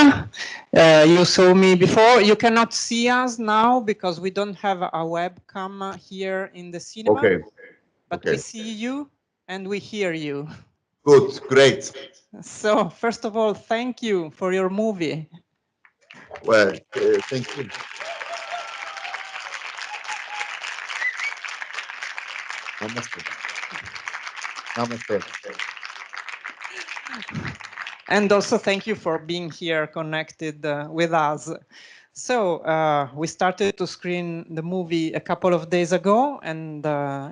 Donna. You saw me before. You cannot see us now because we don't have a webcam here in the cinema. Okay. But we see you and we hear you. Good, great. So, first of all, thank you for your movie. Well, thank you. Namaste. Namaste. And also thank you for being here connected with us. So we started to screen the movie a couple of days ago, and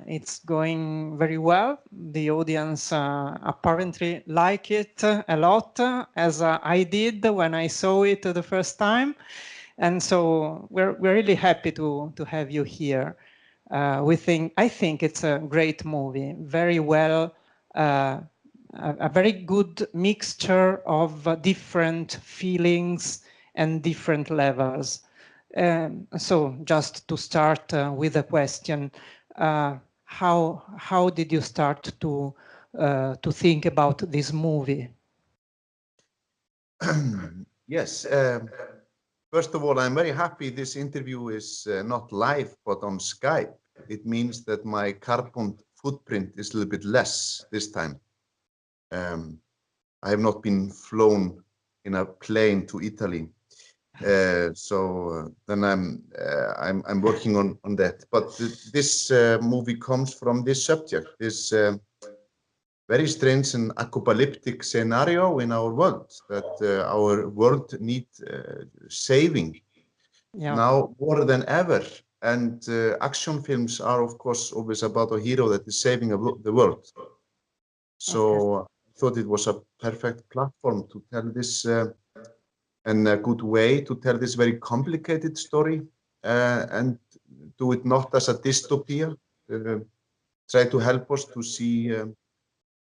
it's going very well. The audience apparently like it a lot, as I did when I saw it the first time. And so we're really happy to have you here. I think it's a great movie, very well, a very good mixture of different feelings and different levels. So just to start with a question, how did you start to think about this movie? Yes. First of all, I'm very happy this interview is not live, but on Skype. It means that my carbon footprint is a little bit less this time. I have not been flown in a plane to Italy, so then I'm working on that. But this movie comes from this subject, this very strange and apocalyptic scenario in our world, that our world needs saving now more than ever. And action films are, of course, always about a hero that is saving the world. So I thought it was a perfect platform to tell this and a good way to tell this very complicated story and do it not as a dystopia. Try to help us to see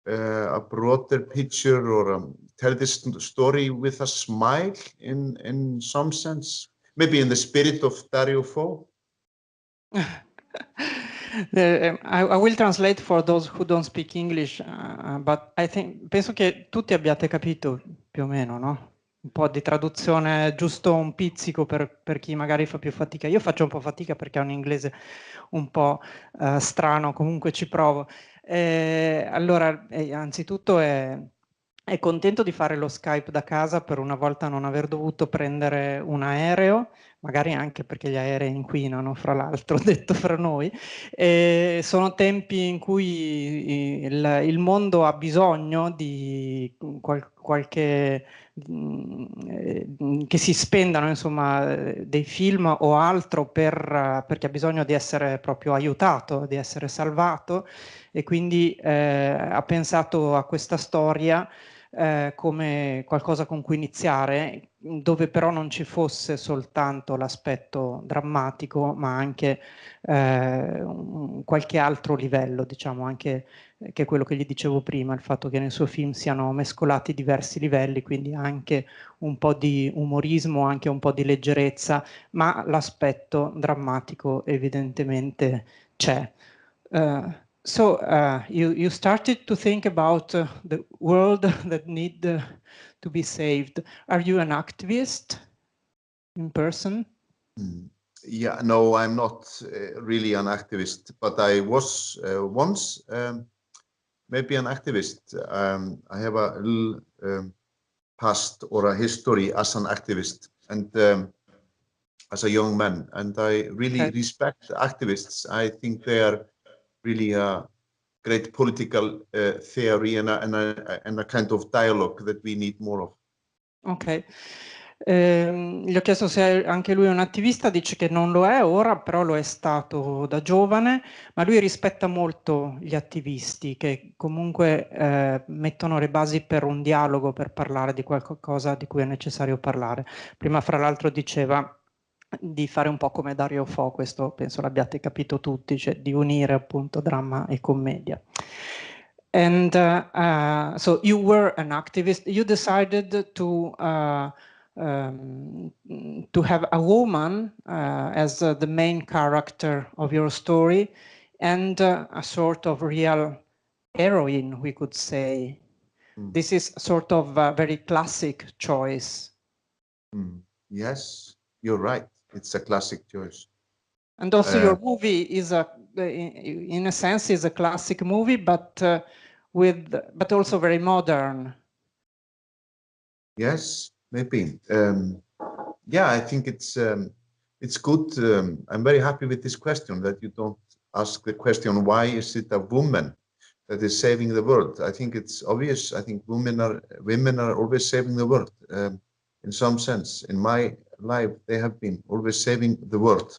a broader picture, or tell this story with a smile in some sense, maybe in the spirit of Dario Fo. I will translate for those who don't speak English, but penso che tutti abbiate capito più o meno, no? Un po' di traduzione, giusto un pizzico per chi magari fa più fatica. Io faccio un po' fatica perché ho un inglese un po' strano, comunque ci provo. Allora, anzitutto è contento di fare lo Skype da casa, per una volta non aver dovuto prendere un aereo, magari anche perché gli aerei inquinano, fra l'altro, detto fra noi. Sono tempi in cui il mondo ha bisogno di qualche che si spendano, insomma, dei film o altro perché ha bisogno di essere proprio aiutato, di essere salvato, e quindi ha pensato a questa storia come qualcosa con cui iniziare, dove però non ci fosse soltanto l'aspetto drammatico, ma anche qualche altro livello, diciamo, anche che è quello che gli dicevo prima, il fatto che nel suo film siano mescolati diversi livelli, quindi anche un po' di umorismo, anche un po' di leggerezza, ma l'aspetto drammatico evidentemente c'è. So you started to think about the world that need to be saved. Are you an activist in person? Yeah, no, I'm not really an activist, but I was once maybe an activist. I have a little past or a history as an activist, and as a young man, and I really respect activists. I think they are really a great political theory and a kind of dialogue that we need more of. Ok. Gli ho chiesto se anche lui è un attivista, dice che non lo è ora, però lo è stato da giovane, ma lui rispetta molto gli attivisti che comunque mettono le basi per un dialogo, per parlare di qualcosa di cui è necessario parlare. Prima, fra l'altro, diceva di fare un po' come Dario Fo, questo penso l'abbiate capito tutti, cioè di unire appunto dramma e commedia. And so you were an activist. You decided to have a woman as the main character of your story, and a sort of real heroine, we could say. This is sort of a very classic choice Yes, you're right. It's a classic choice. And also your movie is in a sense, is a classic movie, but also very modern. Yes, maybe. Yeah, I think it's good. I'm very happy with this question, that you don't ask the question, why is it a woman that is saving the world? I think it's obvious. I think women are always saving the world. In some sense, in my life, they have been always saving the world.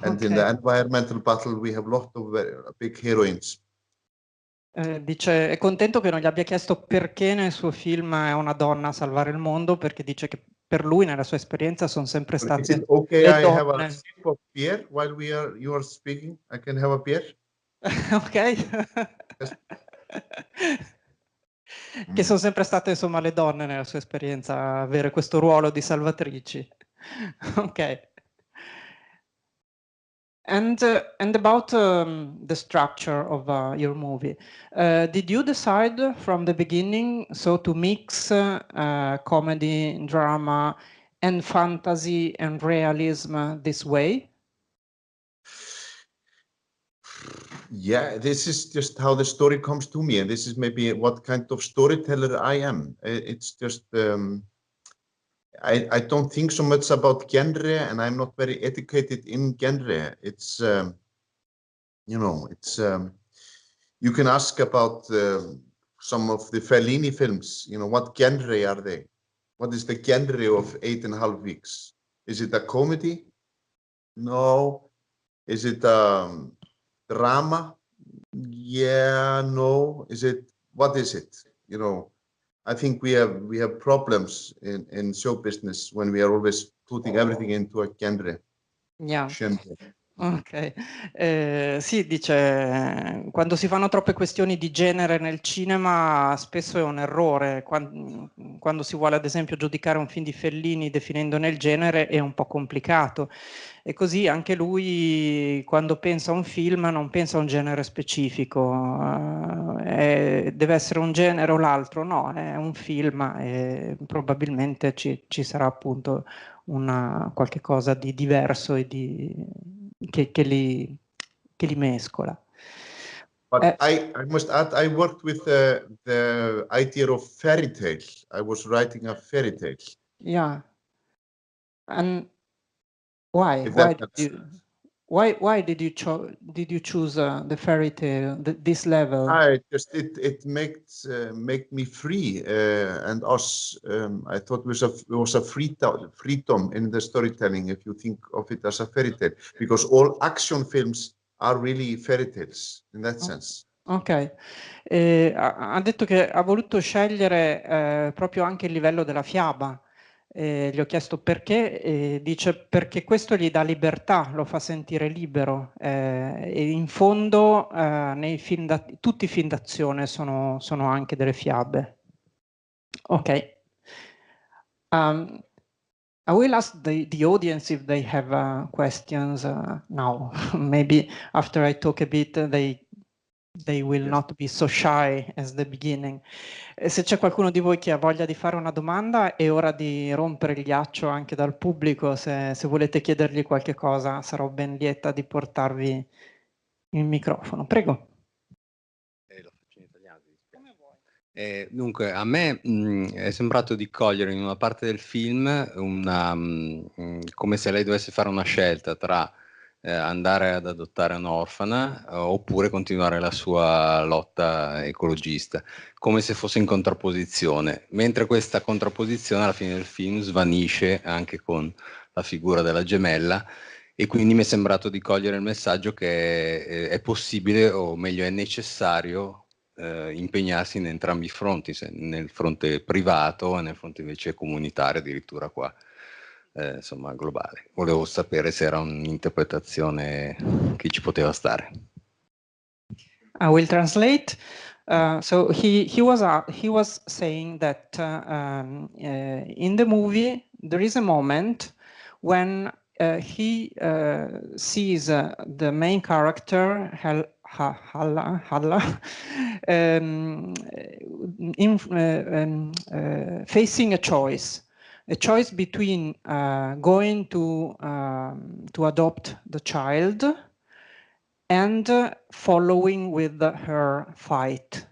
And in the environmental battle, we have a lot of big heroines. Dice, è contento che non gli abbia chiesto perché nel suo film è una donna a salvare il mondo, perché dice che per lui, nella sua esperienza, sono sempre Is state it okay le I have a donne. sip of beer while you are speaking? I can have a beer? Ok. Yes. Che sono sempre state, insomma, le donne nella sua esperienza a avere questo ruolo di salvatrici. Ok. And about the structure of your movie, did you decide from the beginning to mix comedy, drama, and fantasy and realism this way? Yeah, this is just how the story comes to me, and this is maybe what kind of storyteller I am. It's just I don't think so much about genre, and I'm not very educated in genre. It's you know, it's you can ask about some of the Fellini films. You know, what genre are they? What is the genre of 8.5 Weeks? Is it a comedy? No. Is it drama? Yeah, no. What is it? You know, I think we have problems in show business when we are always putting everything into a genre. Yeah. Genre. Ok, sì, dice, quando si fanno troppe questioni di genere nel cinema spesso è un errore, quando si vuole ad esempio giudicare un film di Fellini definendone il genere è un po' complicato, e così anche lui quando pensa a un film non pensa a un genere specifico, deve essere un genere o l'altro, no, è un film e probabilmente ci sarà appunto qualche cosa di diverso e che li mescola. But I must add, I worked with the idea of fairy tale. I was writing a fairy tale. Yeah. And why? If Why that did helps. you why did you choose the fairy tale, this level? It make me free and us. I thought it was a freedom in the storytelling, if you think of it as a fairy tale, because all action films are really fairy tales in that sense. Ok, ha detto che ha voluto scegliere proprio anche il livello della fiaba. Gli ho chiesto perché, e dice perché questo gli dà libertà, lo fa sentire libero. E in fondo nei tutti i film d'azione sono anche delle fiabe. Ok. I will ask the audience if they have questions now. Maybe after I talk a bit, they will not be so shy as the beginning. Se c'è qualcuno di voi che ha voglia di fare una domanda, è ora di rompere il ghiaccio anche dal pubblico. Se volete chiedergli qualche cosa, sarò ben lieta di portarvi il microfono. Prego. Lo faccio in italiano. Come vuoi. Dunque, a me è sembrato di cogliere in una parte del film come se lei dovesse fare una scelta tra andare ad adottare un'orfana oppure continuare la sua lotta ecologista, come se fosse in contrapposizione, mentre questa contrapposizione alla fine del film svanisce anche con la figura della gemella, e quindi mi è sembrato di cogliere il messaggio che è possibile, o meglio è necessario, impegnarsi in entrambi i fronti, nel fronte privato e nel fronte invece comunitario, addirittura qua. Insomma, globale. Volevo sapere se era un'interpretazione che ci poteva stare. I will translate. So he was saying that in the movie there is a moment when he sees the main character Halla facing a choice. a choice between going to adopt the child and following with her fight.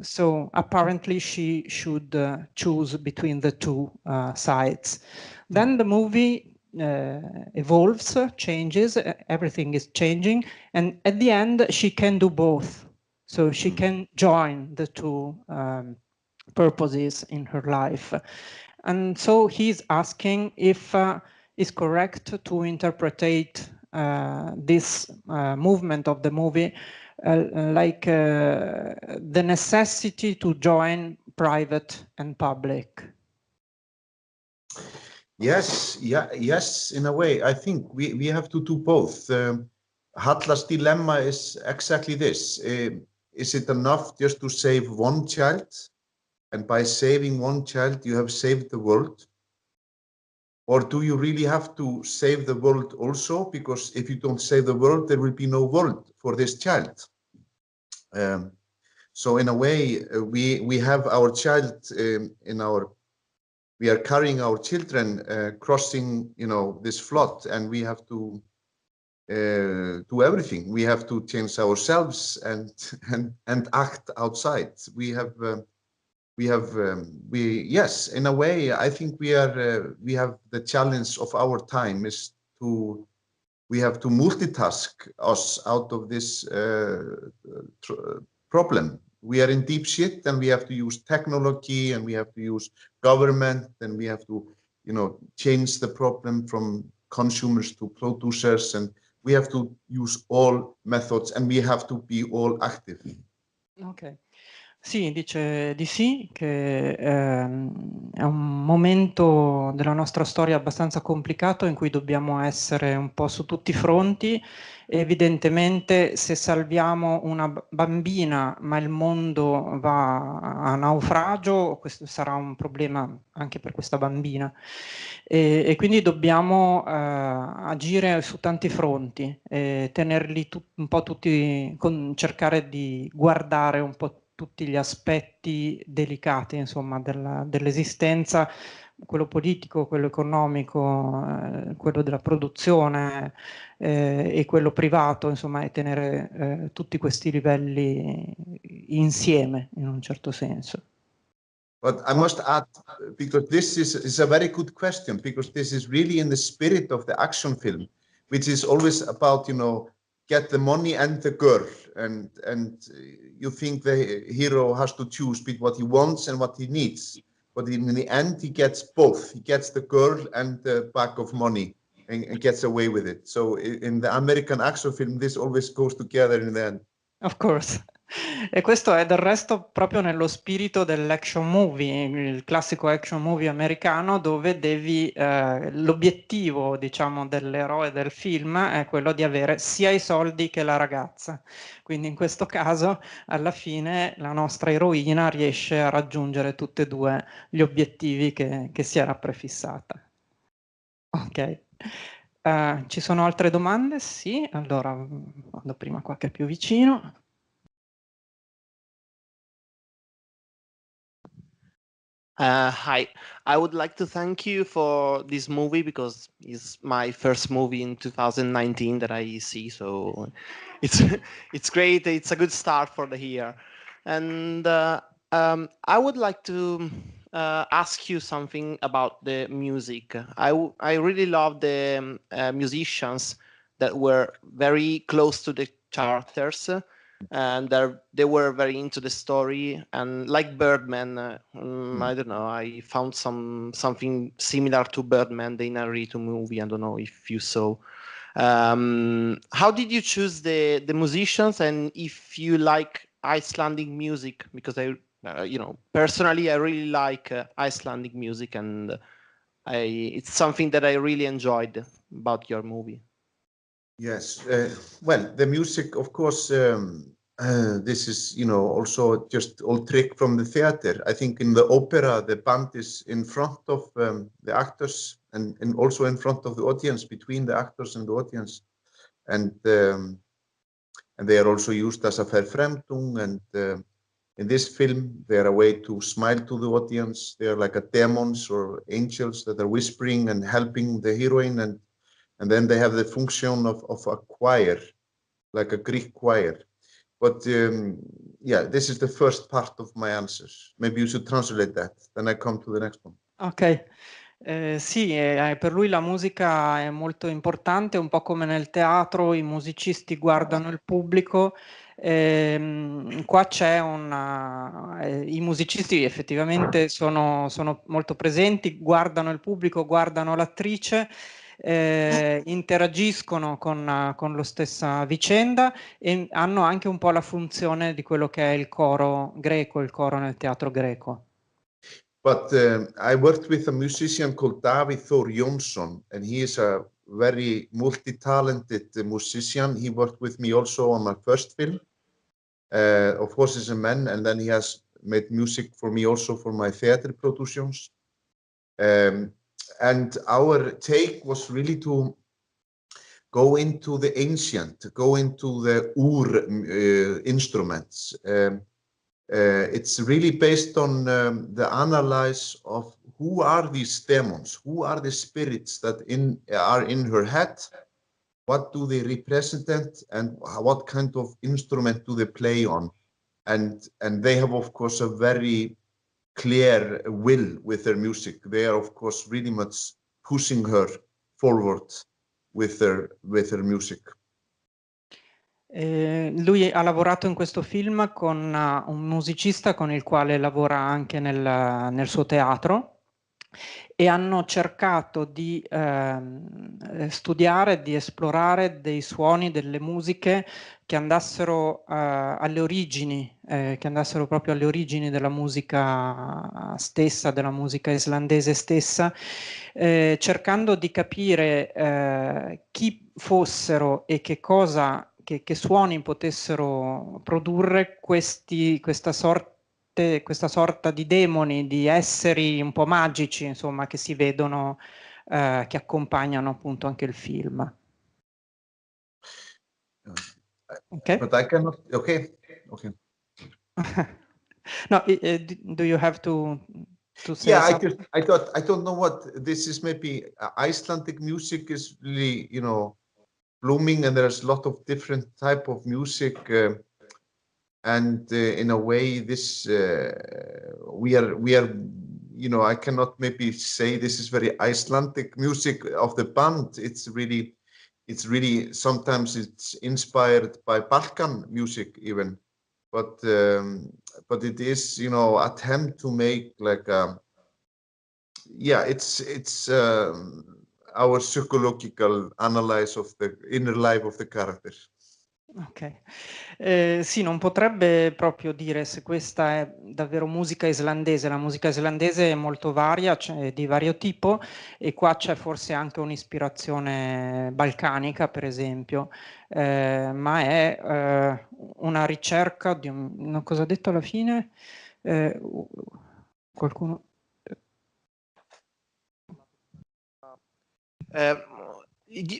So apparently she should choose between the two sides. Then the movie evolves, changes, everything is changing, and at the end she can do both. So she can join the two purposes in her life. And so he's asking if it's correct to interpret this movement of the movie like the necessity to join private and public. Yes, yes, in a way. I think we have to do both. Halla's dilemma is exactly this. Is it enough just to save one child? And by saving one child, you have saved the world? Or do you really have to save the world also? Because if you don't save the world, there will be no world for this child. So in a way, we have our child we are carrying our children crossing, this flood, and we have to do everything. We have to change ourselves and act outside. Yes, in a way, I think we have the challenge of our time is we have to multitask us out of this problem. We are in deep shit, and we have to use technology, and we have to use government, and we have to, change the problem from consumers to producers, and we have to use all methods, and we have to be all active. Ok. Sì, dice di sì, che è un momento della nostra storia abbastanza complicato in cui dobbiamo essere un po' su tutti i fronti. Evidentemente se salviamo una bambina ma il mondo va a naufragio, questo sarà un problema anche per questa bambina. E quindi dobbiamo agire su tanti fronti, tenerli un po' tutti, cercare di guardare un po' tutti gli aspetti delicati, insomma, dell'esistenza, quello politico, quello economico, quello della produzione e quello privato, insomma, e tenere tutti questi livelli insieme, in un certo senso. But I must add, because this is a very good question, because this is really in the spirit of the action film, which is always about, get the money and the girl, and you think the hero has to choose between what he wants and what he needs, but in the end he gets both. He gets the girl and the bag of money and gets away with it. So in the American action film, this always goes together in the end. Of course. E questo è del resto proprio nello spirito dell'action movie, il classico action movie americano, dove l'obiettivo, diciamo, dell'eroe del film è quello di avere sia i soldi che la ragazza. Quindi in questo caso, alla fine, la nostra eroina riesce a raggiungere tutti e due gli obiettivi che si era prefissata. Ok. Ci sono altre domande? Sì, allora vado prima qua che è più vicino. Hi, I would like to thank you for this movie because it's my first movie in 2019 that I see, so it's great. It's a good start for the year, and I would like to ask you something about the music. I really love the musicians that were very close to the characters. And they were very into the story, and like Birdman, I don't know, I found something similar to Birdman, the Inarritu movie. I don't know if you saw. How did you choose the musicians, and if you like Icelandic music? Because personally, I really like Icelandic music, and it's something that I really enjoyed about your movie. Yes, well, the music, of course, this is, also just old trick from the theater. I think in the opera, the band is in front of the actors and also in front of the audience, between the actors and the audience. And they are also used as a Verfremdung, and In this film, they are a way to smile to the audience. They are like a demons or angels that are whispering and helping the heroine, and then they have the function of a choir, like a Greek choir. But yeah, this is the first part of my answers. Maybe you should translate that, then I come to the next one. Ok. Sì, per lui la musica è molto importante, un po' come nel teatro, i musicisti guardano il pubblico. Qua c'è i musicisti effettivamente sono molto presenti, guardano il pubblico, guardano l'attrice, interagiscono con lo stessa vicenda e hanno anche un po' la funzione di quello che è il coro greco, il coro nel teatro greco. But I worked with a musician called Davíð Þór Jónsson, and he is a very multi-talented musician. He worked with me also on my first film, of Horses and Men, and then he has made music for me also for my theater productions. And our take was really to go into the ancient, go into the instruments. It's really based on the analysis of who are these demons, who are the spirits that are in her head, what do they represent, and what kind of instrument do they play on. And they have, of course, a very clear will with their music. They are, of course, really much pushing her forward with their music. Lui ha lavorato in questo film con un musicista con il quale lavora anche nel suo teatro e hanno cercato di studiare, di esplorare dei suoni, delle musiche che andassero alle origini, che andassero proprio alle origini della musica stessa, della musica islandese stessa, cercando di capire chi fossero e che cosa che suoni potessero produrre questa sorta di demoni, di esseri un po' magici, insomma, che si vedono, che accompagnano appunto anche il film. Okay. But I cannot. Okay. No, do you have to say yeah, something? I don't know what this is. Maybe Icelandic music is really, blooming, and there's a lot of different type of music, and in a way, this we are. I cannot maybe say this is very Icelandic music of the band. It's really sometimes it's inspired by Balkan music even, but it is attempt to make like it's our psychological analysis of the inner life of the character. Ok, sì, non potrebbe proprio dire se questa è davvero musica islandese. La musica islandese è molto varia, cioè di vario tipo, e qua c'è forse anche un'ispirazione balcanica, per esempio, ma è una ricerca di cosa ha detto alla fine? Qualcuno?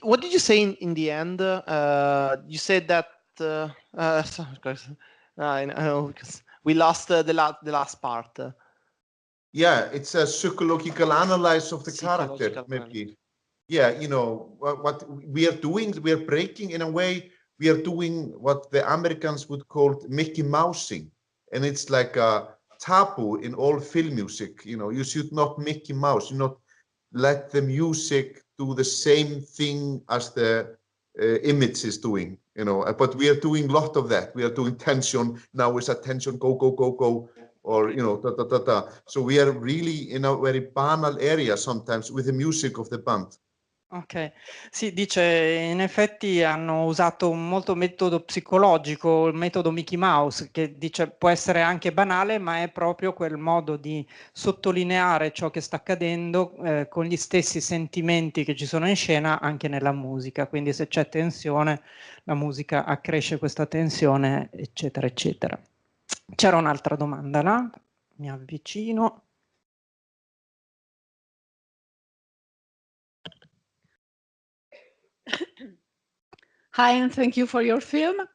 What did you say in the end? You said that I know because we lost the last part. Yeah, it's a psychological analysis of the character, maybe. Yeah, what we are doing, we are breaking in a way. We are doing what the Americans would call Mickey Mousing, and it's like a taboo in all film music. You should not Mickey Mouse. You not let the music do the same thing as the image is doing. But we are doing a lot of that. We are doing tension. Now it's a tension, go, go, go, go. Or da, da, da, da. So we are really in a very banal area sometimes with the music of the band. Ok, sì, dice in effetti hanno usato un molto metodo psicologico, il metodo Mickey Mouse, che dice può essere anche banale, ma è proprio quel modo di sottolineare ciò che sta accadendo con gli stessi sentimenti che ci sono in scena anche nella musica. Quindi se c'è tensione, la musica accresce questa tensione, eccetera, eccetera. C'era un'altra domanda là, mi avvicino. Hi, and thank you for your film.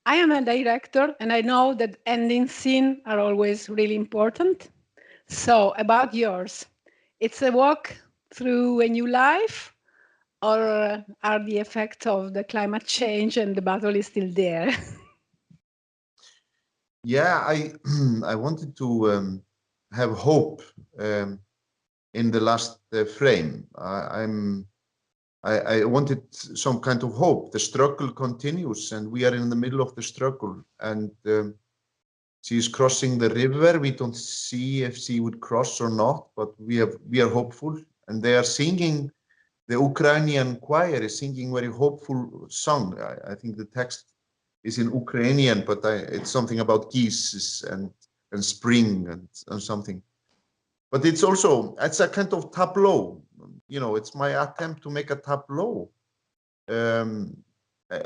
I am a director, and I know that ending scenes are always really important. So, about yours, it's a walk through a new life, or are the effects of the climate change and the battle is still there? Yeah, I wanted to have hope in the last frame. I wanted some kind of hope. The struggle continues, and we are in the middle of the struggle. And she is crossing the river. We don't see if she would cross or not, but we are hopeful. And they are singing. The Ukrainian choir is singing very hopeful song. I think the text is in Ukrainian, but it's something about geese and spring and something. But it's a kind of tableau. You know, it's my attempt to make a tableau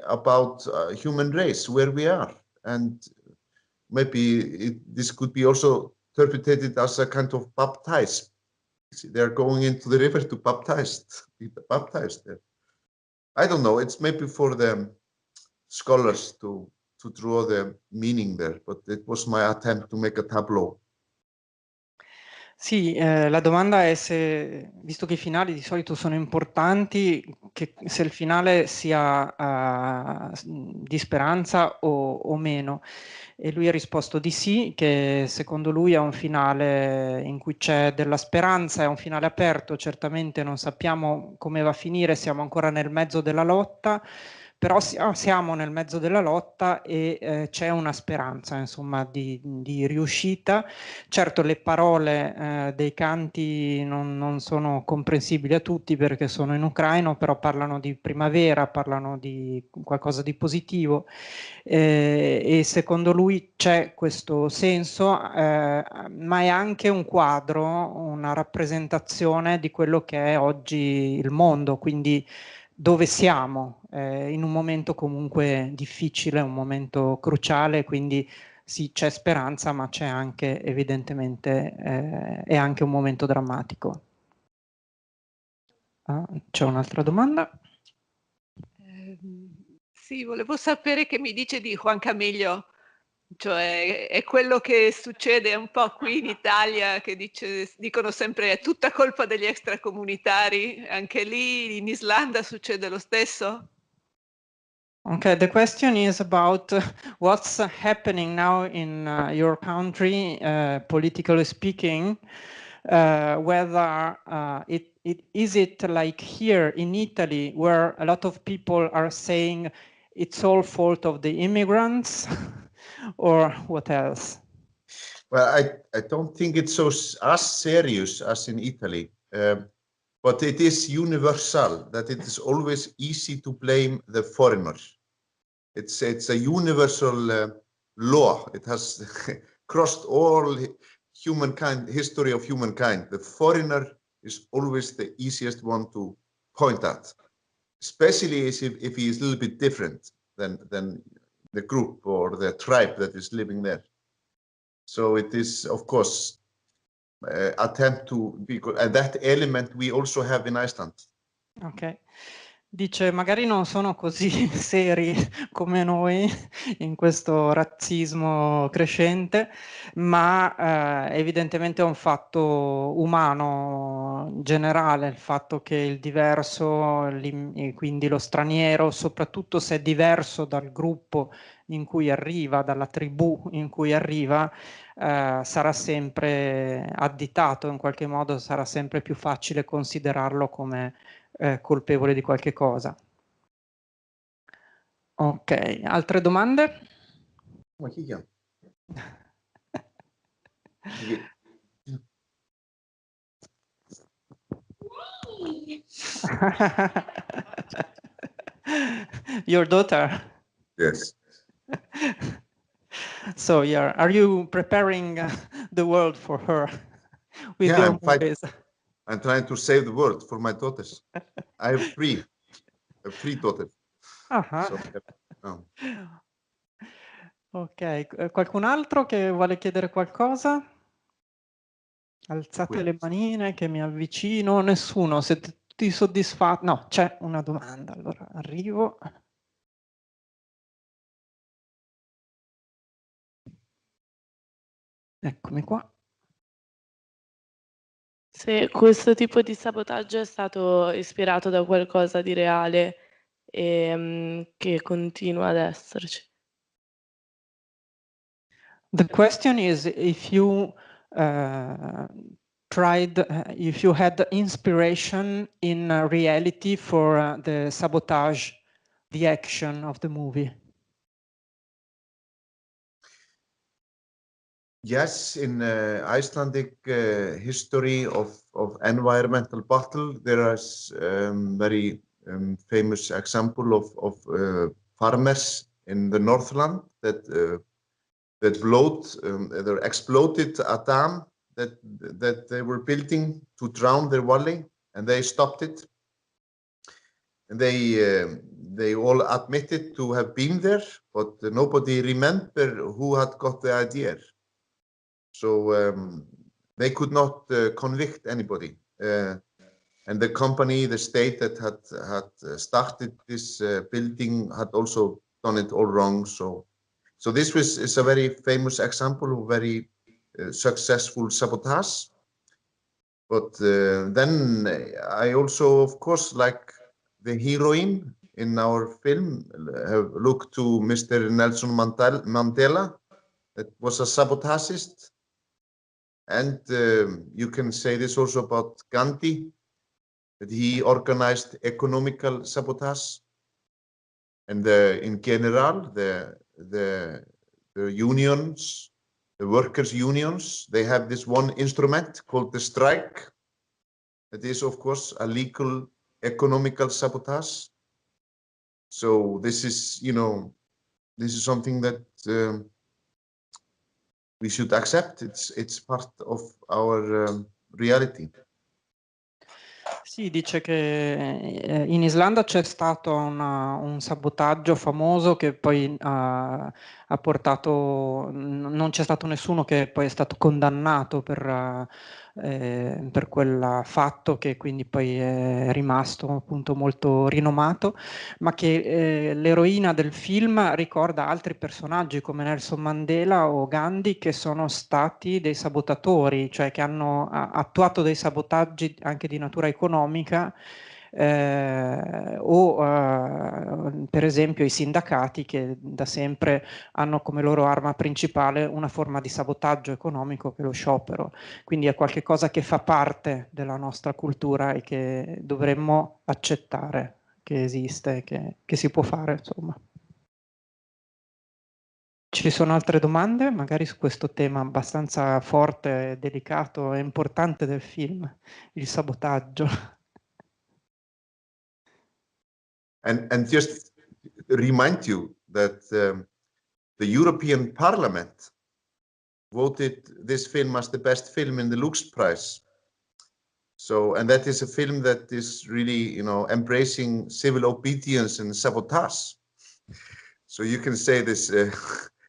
about human race, where we are. And maybe this could be also interpreted as a kind of baptize. They're going into the river to be baptized there. I don't know, it's maybe for the scholars to draw the meaning there, but it was my attempt to make a tableau. Sì, la domanda è se, visto che i finali di solito sono importanti, se il finale sia di speranza o meno. E lui ha risposto di sì, che secondo lui è un finale in cui c'è della speranza, è un finale aperto, certamente non sappiamo come va a finire, siamo ancora nel mezzo della lotta, però siamo nel mezzo della lotta e c'è una speranza, insomma, di riuscita. Certo, le parole dei canti non sono comprensibili a tutti perché sono in ucraino, però parlano di primavera, parlano di qualcosa di positivo e secondo lui c'è questo senso, ma è anche un quadro, una rappresentazione di quello che è oggi il mondo, quindi dove siamo, in un momento comunque difficile, un momento cruciale, quindi sì, c'è speranza, ma c'è anche, evidentemente, è anche un momento drammatico. Ah, c'è un'altra domanda? Sì, volevo sapere che mi dice di Juan Camillo, cioè è quello che succede un po' qui in Italia, che dicono sempre è tutta colpa degli extracomunitari, anche lì in Islanda succede lo stesso? Okay, the question is about what's happening now in your country, politically speaking, whether is it like here in Italy where a lot of people are saying it's all fault of the immigrants or what else? Well, I don't think it's as serious as in Italy, but it is universal that it is always easy to blame the foreigners. It's a universal law. It has crossed all history of humankind. The foreigner is always the easiest one to point at, especially if he is a little bit different than the group or the tribe that is living there. So it is, of course, attempt to be good. And that element we also have in Iceland. Ok. Dice, magari non sono così seri come noi in questo razzismo crescente, ma evidentemente è un fatto umano generale, il fatto che il diverso, e quindi lo straniero, soprattutto se è diverso dal gruppo in cui arriva, dalla tribù in cui arriva, sarà sempre additato, in qualche modo sarà sempre più facile considerarlo come colpevole di qualche cosa. Ok, altre domande? Ma chi chiama? Your daughter? Yes. So yeah, are you preparing the world for her with Yeah, your movies? I'm trying to save the world for my daughters. I have three daughters. So, no. Ok, qualcun altro che vuole chiedere qualcosa? Alzate le manine che mi avvicino. Nessuno, siete tutti soddisfatti? No, c'è una domanda, allora arrivo. Eccomi qua. Se questo tipo di sabotaggio è stato ispirato da qualcosa di reale e che continua ad esserci. The question is if you if you had inspiration in reality for the sabotage, the action of the movie. Yes, in Icelandic history of environmental battle, there is very famous example of farmers in the Northland that exploded a dam that they were building to drown their valley, and they stopped it. And they all admitted to have been there, but nobody remember who had got the idea. So they could not convict anybody. And the company, the state that had started this building had also done it all wrong. So this is a very famous example of very successful sabotage. But then I also, of course, like the heroine in our film, have looked to Mr. Nelson Mandela, that was a sabotagist. And you can say this also about Gandhi, that he organized economical sabotage. And in general, the unions, the workers' unions, they have this one instrument called the strike. That is, of course, a legal economical sabotage. So this is, this is something that we should accept. It's part of our reality. Sì, dice che in Islanda c'è stato un sabotaggio famoso che poi ha portato, non c'è stato nessuno che poi è stato condannato per quel fatto, che quindi poi è rimasto appunto molto rinomato, ma che l'eroina del film ricorda altri personaggi come Nelson Mandela o Gandhi, che sono stati dei sabotatori, cioè che hanno attuato dei sabotaggi anche di natura economica, per esempio i sindacati, che da sempre hanno come loro arma principale una forma di sabotaggio economico che è lo sciopero. Quindi è qualcosa che fa parte della nostra cultura e che dovremmo accettare che esiste, che si può fare, insomma. Ci sono altre domande, magari su questo tema abbastanza forte, delicato e importante del film, il sabotaggio? And just remind you that the European Parliament voted this film as the best film in the Lux Prize. So, and that is a film that is really, embracing civil obedience and sabotage. So you can say this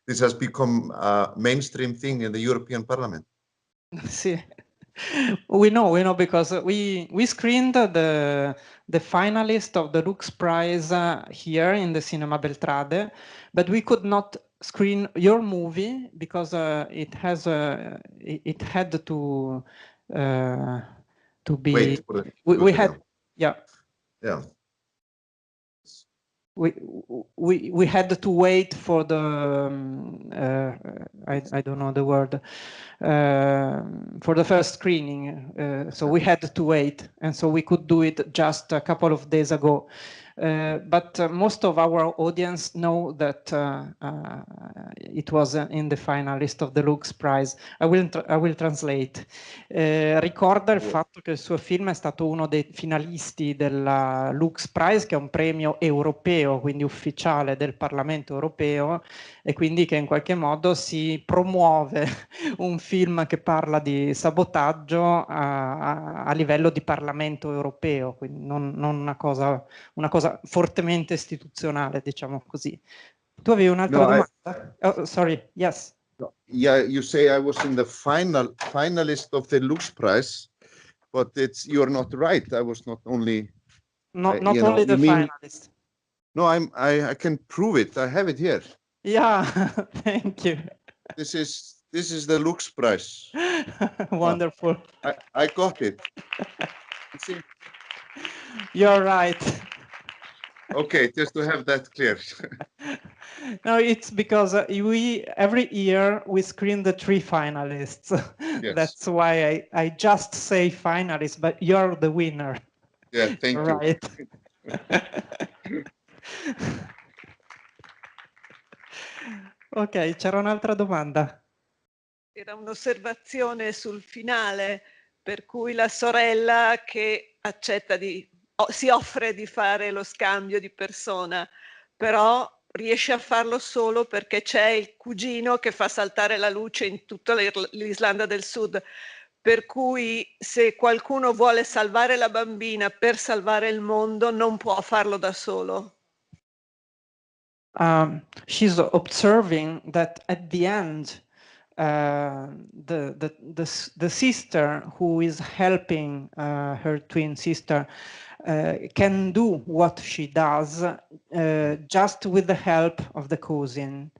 this has become a mainstream thing in the European Parliament. Sì. We know because we screened the finalist of the Lux Prize here in the Cinema Beltrade, but we could not screen your movie because it had to be. Wait, we had, yeah. We had to wait for the I don't know the word for the first screening, so we had to wait, and so we could do it just a couple of days ago. But most of our audience know that it was in the finalist of the Lux Prize. I will translate. Ricorda il fatto che il suo film è stato uno dei finalisti della Lux Prize, che è un premio europeo, quindi ufficiale del Parlamento europeo, e quindi che in qualche modo si promuove un film che parla di sabotaggio a livello di Parlamento europeo, quindi non una cosa fortemente istituzionale, diciamo così. Tu avevi un'altra domanda? Oh, sorry, yes. Yeah, you say I was in the finalist of the Lux Prize, but you're not right. I was not only not only the finalist. No, I can prove it. I have it here. Yeah, thank you. This is this is the Lux Prize. Wonderful. I got it. See? You're right. Okay, just to have that clear. No, it's because every year we screen the 3 finalists. Yes. That's why I just say finalists, but you're the winner. Yeah, thank you. Right. Ok, c'era un'altra domanda. Era un'osservazione sul finale, per cui la sorella che accetta si offre di fare lo scambio di persona, però riesce a farlo solo perché c'è il cugino che fa saltare la luce in tutta l'Islanda del Sud. Per cui se qualcuno vuole salvare la bambina per salvare il mondo, non può farlo da solo. She's observing that at the end, the sister who is helping her twin sister can do what she does just with the help of the cousin,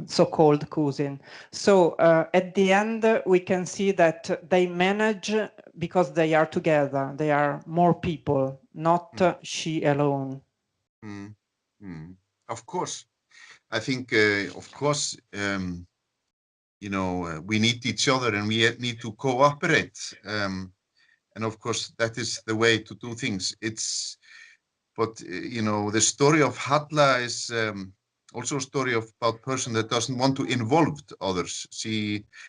so-called cousin. So at the end, we can see that they manage because they are together. They are more people, not she alone. Mm. Mm. Of course. I think, of course, you know, we need each other and we need to cooperate. And of course, that is the way to do things. But you know, the story of Halla is also a story about a person that doesn't want to involve others.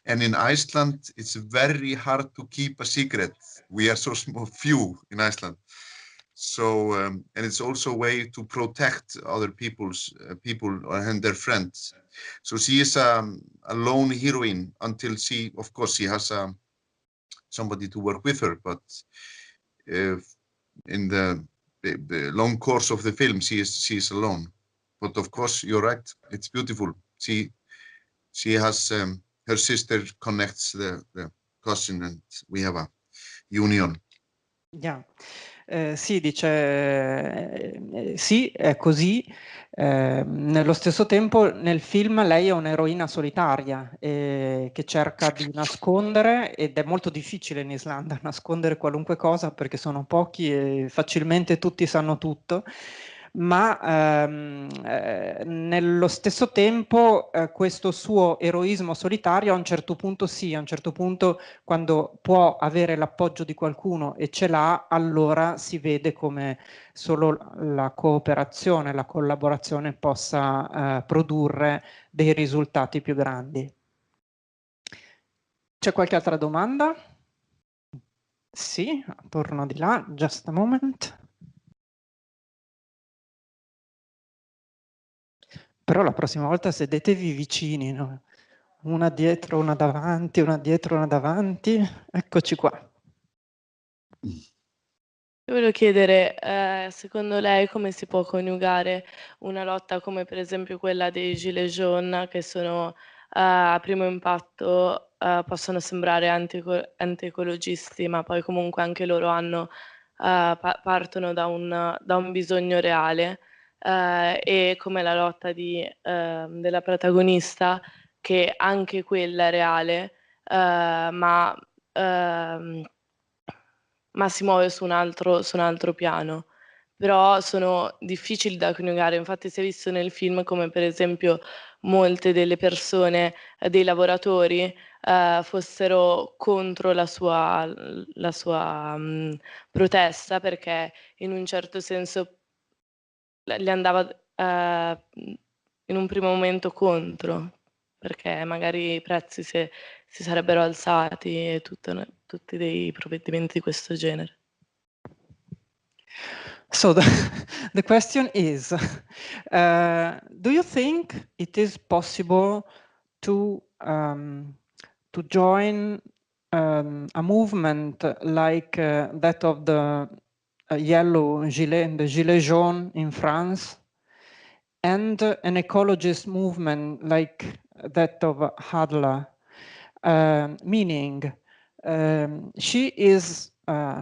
And in Iceland, it's very hard to keep a secret. We are so small, few in Iceland. So, and it's also a way to protect other people and their friends. So she is a lone heroine until she, of course, she has somebody to work with her. But in the long course of the film, she is alone. But of course, you're right. It's beautiful. She has her sister connects the cousin, and we have a union. Yeah. Sì, dice sì, è così. Nello stesso tempo nel film lei è un'eroina solitaria che cerca di nascondere, ed è molto difficile in Islanda nascondere qualunque cosa perché sono pochi e facilmente tutti sanno tutto, ma nello stesso tempo questo suo eroismo solitario a un certo punto sì, a un certo punto quando può avere l'appoggio di qualcuno e ce l'ha, allora si vede come solo la cooperazione, la collaborazione possa produrre dei risultati più grandi. C'è qualche altra domanda? Sì, torno di là, just a moment. Però la prossima volta sedetevi vicini, no? Una dietro, una davanti, una dietro, una davanti. Eccoci qua. Io volevo chiedere, secondo lei come si può coniugare una lotta come per esempio quella dei Gilets jaunes, che sono a primo impatto possono sembrare anti-ecologisti, ma poi comunque anche loro partono da un bisogno reale, e come la lotta della protagonista, che anche quella è reale, ma si muove su un altro piano. Però sono difficili da coniugare. Infatti si è visto nel film come per esempio molte delle persone, dei lavoratori, fossero contro la sua protesta, perché in un certo senso gli andava in un primo momento contro, perché magari i prezzi si sarebbero alzati e tutti dei provvedimenti di questo genere. So the question is, do you think it is possible to join a movement like that of the yellow gilet, the gilet jaune in France, and an ecologist movement like that of Hadla, meaning she is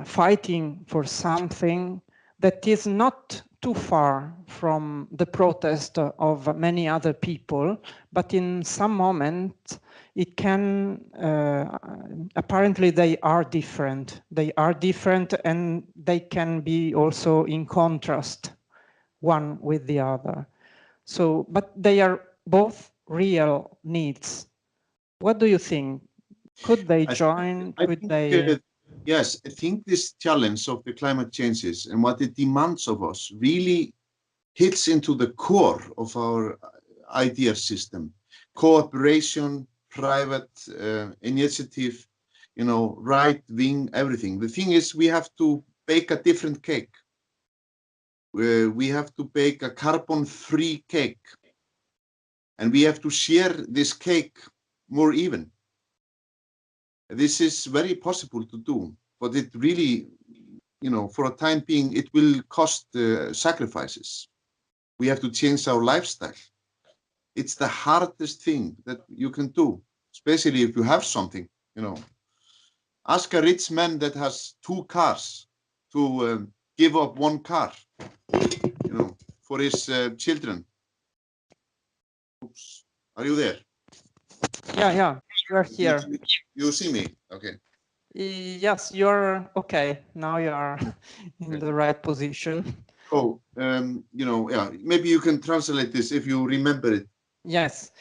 fighting for something that is not too far from the protest of many other people, but in some moment it can, apparently they are different. They are different and they can be also in contrast one with the other. So, but they are both real needs. What do you think? Could they join? Could they? Yes, I think this challenge of the climate changes and what it demands of us really hits into the core of our idea system. Cooperation, private initiative, you know, right wing, everything. The thing is, we have to bake a different cake. We have to bake a carbon-free cake. And we have to share this cake more even. This is very possible to do, but it really, you know, for a time being, it will cost sacrifices. We have to change our lifestyle. It's the hardest thing that you can do, especially if you have something, you know. Ask a rich man that has 2 cars to give up 1 car, you know, for his children. Oops. Are you there? Yeah, you're here. You see me? Okay. Yes, you're okay. Now you are in the right position. Oh, you know, yeah, maybe you can translate this if you remember it. Yes.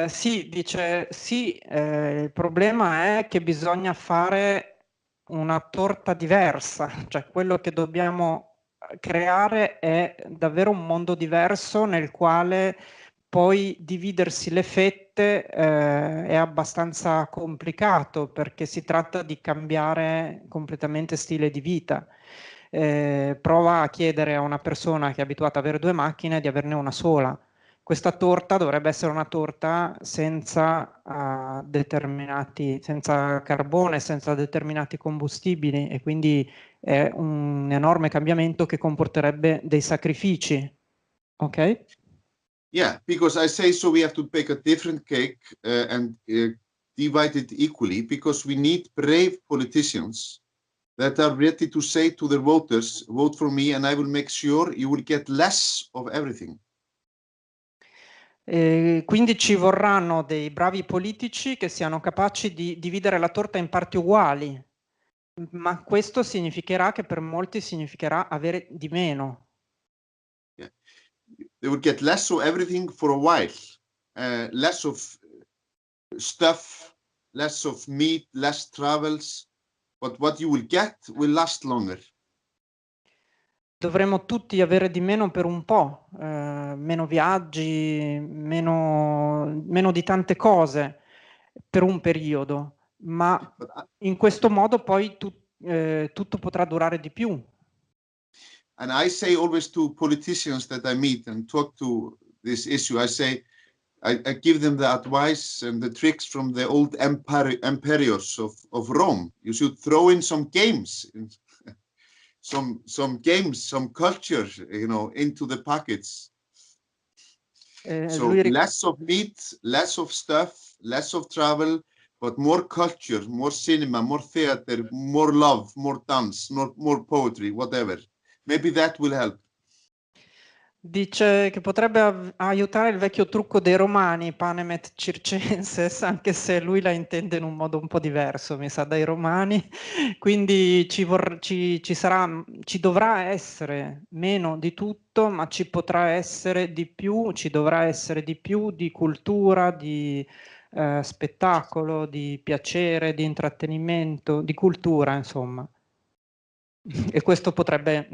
Sì, dice, sì, il problema è che bisogna fare una torta diversa, cioè quello che dobbiamo creare è davvero un mondo diverso nel quale poi dividersi le fette è abbastanza complicato perché si tratta di cambiare completamente stile di vita. Prova a chiedere a una persona che è abituata ad avere 2 macchine di averne una sola. Questa torta dovrebbe essere una torta senza senza carbone, senza determinati combustibili e quindi è un enorme cambiamento che comporterebbe dei sacrifici. Ok? Yeah, because I say so we have to bake a different cake and divide it equally because we need brave politicians that are ready to say to their voters, vote for me and I will make sure you will get less of everything. Quindi ci vorranno dei bravi politici che siano capaci di dividere la torta in parti uguali, ma questo significherà che per molti significherà avere di meno. Yeah. They would get less of everything for a while, less of stuff, less of meat, less travels, but what you will get will last longer. Dovremmo tutti avere di meno per un po', meno viaggi, meno di tante cose per un periodo, ma in questo modo poi tutto potrà durare di più. And I say always to politicians that I meet and talk to this issue, I say, I give them the advice and the tricks from the old empires of Rome. You should throw in some games, some games, some culture, you know, into the packets. So less of meat, less of stuff, less of travel, but more culture, more cinema, more theater, more love, more dance, more poetry, whatever. Maybe that will help. Dice che potrebbe aiutare il vecchio trucco dei romani, panem et circenses, anche se lui la intende in un modo un po' diverso, mi sa, dai romani. Quindi ci dovrà essere meno di tutto, ma ci potrà essere di più, ci dovrà essere di più di cultura, di spettacolo, di piacere, di intrattenimento, di cultura, insomma. E questo potrebbe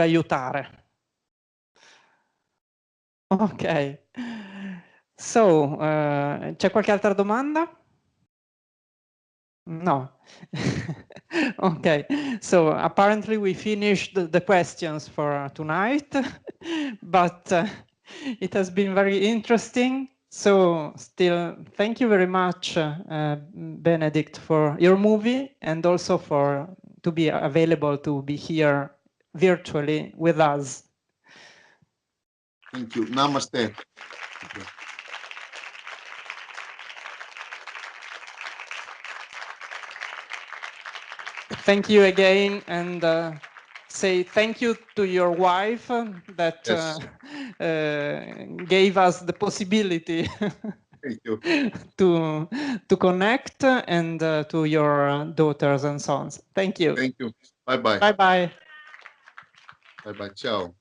aiutare. Ok, so c'è qualche altra domanda? No. Okay, so apparently we finished the questions for tonight, but it has been very interesting. So still, thank you very much, Benedict, for your movie and also to be available to be here virtually with us. Thank you. Namaste. Thank you again and say thank you to your wife that Yes. gave us the possibility Thank you. to connect, and to your daughters and sons. Thank you. Thank you. Bye bye. Bye bye. Bye bye. Ciao.